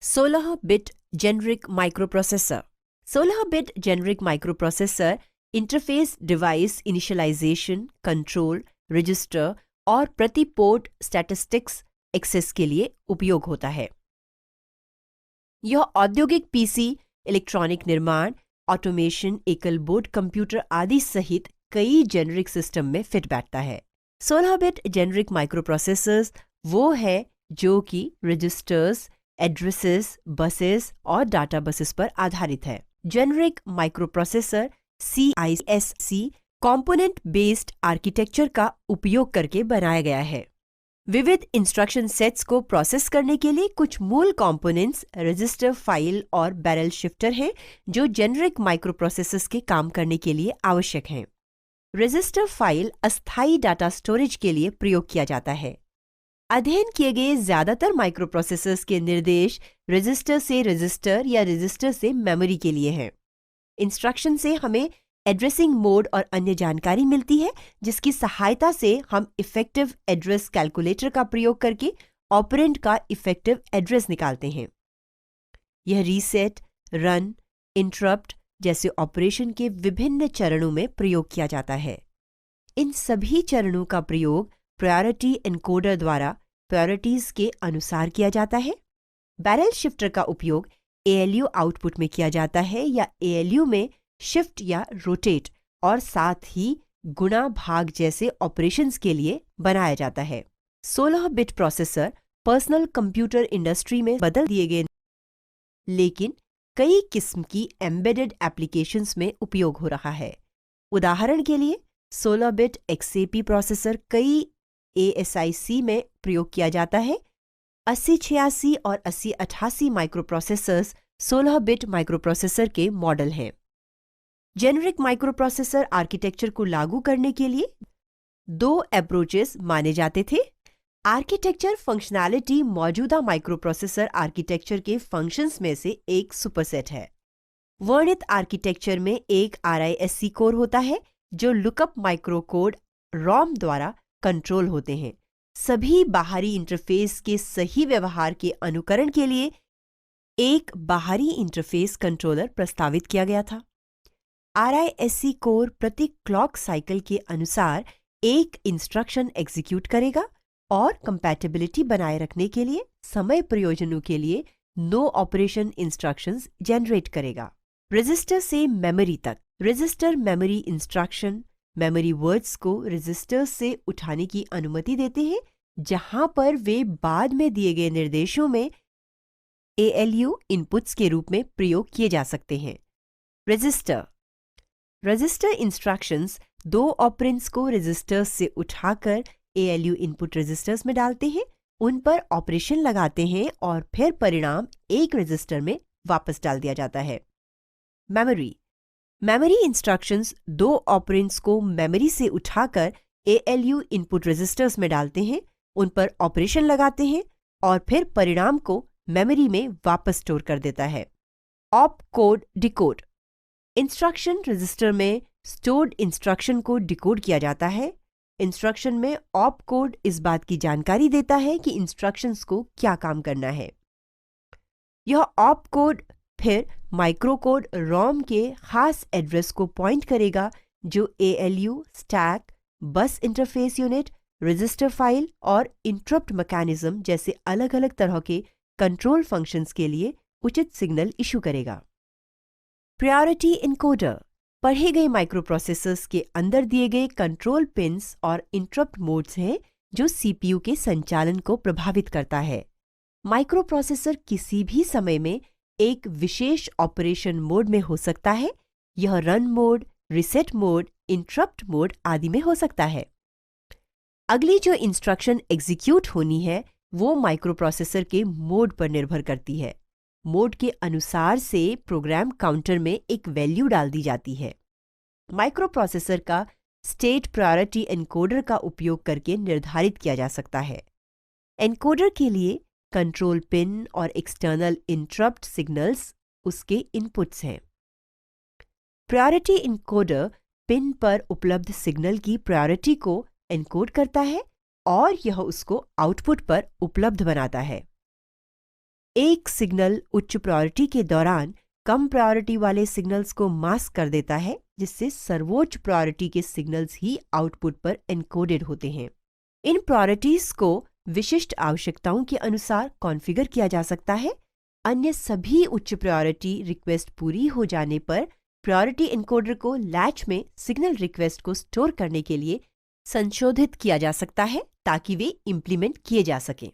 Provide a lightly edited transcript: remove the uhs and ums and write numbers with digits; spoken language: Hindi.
16-bit generic microprocessor. 16-bit generic microprocessor interface device initialisation, control, register और प्रति पोर्ट स्टैटिस्टिक्स एक्सेस के लिए उपयोग होता है। यह औद्योगिक पीसी, इलेक्ट्रॉनिक निर्माण, ऑटोमेशन, एकल बोर्ड कंप्यूटर आदि सहित कई जेनरिक सिस्टम में फिट बैठता है। 16-बिट जेनरिक माइक्रोप्रोसेसर्स वो है जो कि रजिस्टर्स, एड्रेसेस, बसेस और डाटा बसेस पर आधारित है। Generic microprocessor CISC component based architecture का उपयोग करके बनाया गया है। विविध इंस्ट्रक्शन सेट्स को प्रोसेस करने के लिए कुछ मूल कंपोनेंट्स रजिस्टर, फाइल और बैरल शिफ्टर हैं जो जेनरिक माइक्रोप्रोसेसर्स के काम करने के लिए आवश्यक हैं। रजिस्टर फाइल अस्थायी डाटा स्टोरेज के लिए प्रयोग किया जाता है। अध्ययन किए गए ज्यादातर माइक्रोप्रोसेसर्स के निर्देश रजिस्टर से रजिस्टर या रजिस्टर से मेमोरी के लिए हैं। इंस्ट्रक्शन से हमें एड्रेसिंग मोड और अन्य जानकारी मिलती है जिसकी सहायता से हम इफेक्टिव एड्रेस कैलकुलेटर का प्रयोग करके ऑपरेंड का इफेक्टिव एड्रेस निकालते हैं। यह रीसेट, रन, इंटरप्ट जैसे ऑपरेशन के विभिन्न चरणों में प्रयोग किया जाता है। इन सभी चरणों का प्रयोग प्रायोरिटी एनकोडर द्वारा प्रायोरिटीज के अनुसार किया जाता है। बैरल शिफ्टर का उपयोग ALU आउटपुट में किया जाता है या ALU में शिफ्ट या रोटेट और साथ ही गुणा भाग जैसे ऑपरेशंस के लिए बनाया जाता है। 16-बिट प्रोसेसर पर्सनल कंप्यूटर इंडस्ट्री में बदल दिए गए, लेकिन कई किस्म की एम्बेडेड एप्लीकेशंस में उपयोग हो रहा है। उदाहरण के लिए 16-बिट XAP प्रोसेसर कई ASIC में प्रयोग किया जाता है। 8086 और 8088 माइक्रोप्रोसेसर्स 16-बिट माइक्रोप्रोसेसर के मॉडल हैं। जेनरिक माइक्रोप्रोसेसर आर्किटेक्चर को लागू करने के लिए दो अप्रोचेस माने जाते थे। आर्किटेक्चर फंक्शनैलिटी मौजूदा माइक्रोप्रोसेसर आर्किटेक्चर के फंक्शंस में से एक सुपरसेट है। वर्णित आर्किटेक्चर में एक RISC कोर होता है जो लुकअप माइक्रोकोड ROM द्वारा कंट्रोल होते हैं। सभी बाहरी इंटरफेस के सही व्यवहार के अनुकरण के लिए एक बाहरी इंटरफेस कंट्रोलर प्रस्तावित किया गया था। RISC कोर प्रति क्लॉक साइकिल के अनुसार एक इंस्ट्रक्शन एग्जीक्यूट करेगा और कंपैटिबिलिटी बनाए रखने के लिए समय प्रयोजनों के लिए नो ऑपरेशन इंस्ट्रक्शंस जनरेट करेगा। रजिस्टर से मेमोरी तक register memory instruction memory words को रजिस्टर से उठाने की अनुमति देते हैं जहां पर वे बाद में दिए गए निर्देशों में ALU इनपुट्स के रूप में प्रयोग किए जा सकते हैं। रजिस्टर इंस्ट्रक्शंस दो ऑपरेंड्स को रजिस्टर्स से उठाकर ALU इनपुट रजिस्टर्स में डालते हैं, उन पर ऑपरेशन लगाते हैं और फिर परिणाम एक रजिस्टर में वापस डाल दिया जाता है। मेमोरी इंस्ट्रक्शंस दो ऑपरेंड्स को मेमोरी से उठाकर ALU इनपुट रजिस्टर्स में डालते हैं, उन पर ऑपरेशन लगाते हैं और फिर परिणाम को मेमोरी में वापस स्टोर कर देता है। Op code decode instruction register में स्टोर्ड इंस्ट्रक्शन को डिकोड किया जाता है। इंस्ट्रक्शन में ऑप कोड इस बात की जानकारी देता है कि इंस्ट्रक्शंस को क्या काम करना है। यह ऑप कोड फिर माइक्रो कोड ROM के खास एड्रेस को पॉइंट करेगा जो ALU, स्टैक, बस इंटरफेस यूनिट, रजिस्टर फाइल और इंटरप्ट मैकेनिज्म जैसे अलग अलग तरह के कंट्रोल फंक्शंस के लिए उचित सिग्नल इशू करेगा। प्रायोरिटी एनकोडर पढ़े गए माइक्रोप्रोसेसर्स के अंदर दिए गए कंट्रोल पिन्स और इंटरप्ट मोड्स हैं जो CPU के संचालन को प्रभावित करता है। माइक्रोप्रोसेसर किसी भी समय में एक विशेष ऑपरेशन मोड में हो सकता है। यह run mode, reset mode, interrupt mode आदि में हो सकता है। अगली जो इंस्ट्रक्शन एग्जीक्यूट होनी है वो माइक्रोप्रोसेसर के मोड पर निर्भर करती है। मोड के अनुसार से प्रोग्राम काउंटर में एक वैल्यू डाल दी जाती है। माइक्रोप्रोसेसर का स्टेट प्रायोरिटी एनकोडर का उपयोग करके निर्धारित किया जा सकता है। एनकोडर के लिए कंट्रोल पिन और एक्सटर्नल इंटरप्ट सिग्नल्स उसके इनपुट्स हैं। प्रायोरिटी एनकोडर पिन पर उपलब्ध सिग्नल की प्रायोरिटी को एनकोड करता है और यह उसको आउटपुट पर उपलब्ध बनाता है। एक सिग्नल उच्च प्रायोरिटी के दौरान कम प्रायोरिटी वाले सिग्नल्स को मास्क कर देता है, जिससे सर्वोच्च प्रायोरिटी के सिग्नल्स ही आउटपुट पर एनकोडेड होते हैं। इन प्रायोरिटीज को विशिष्ट आवश्यकताओं के अनुसार कॉन्फ़िगर किया जा सकता है। अन्य सभी उच्च प्रायोरिटी रिक्वेस्ट पूरी हो जाने पर प्रायोरिटी एनकोडर को लैच में सिग्नल रिक्वेस्ट को स्टोर करने के लिए संशोधित किया जा सकता है ताकि वे इंप्लीमेंट किए जा सकें।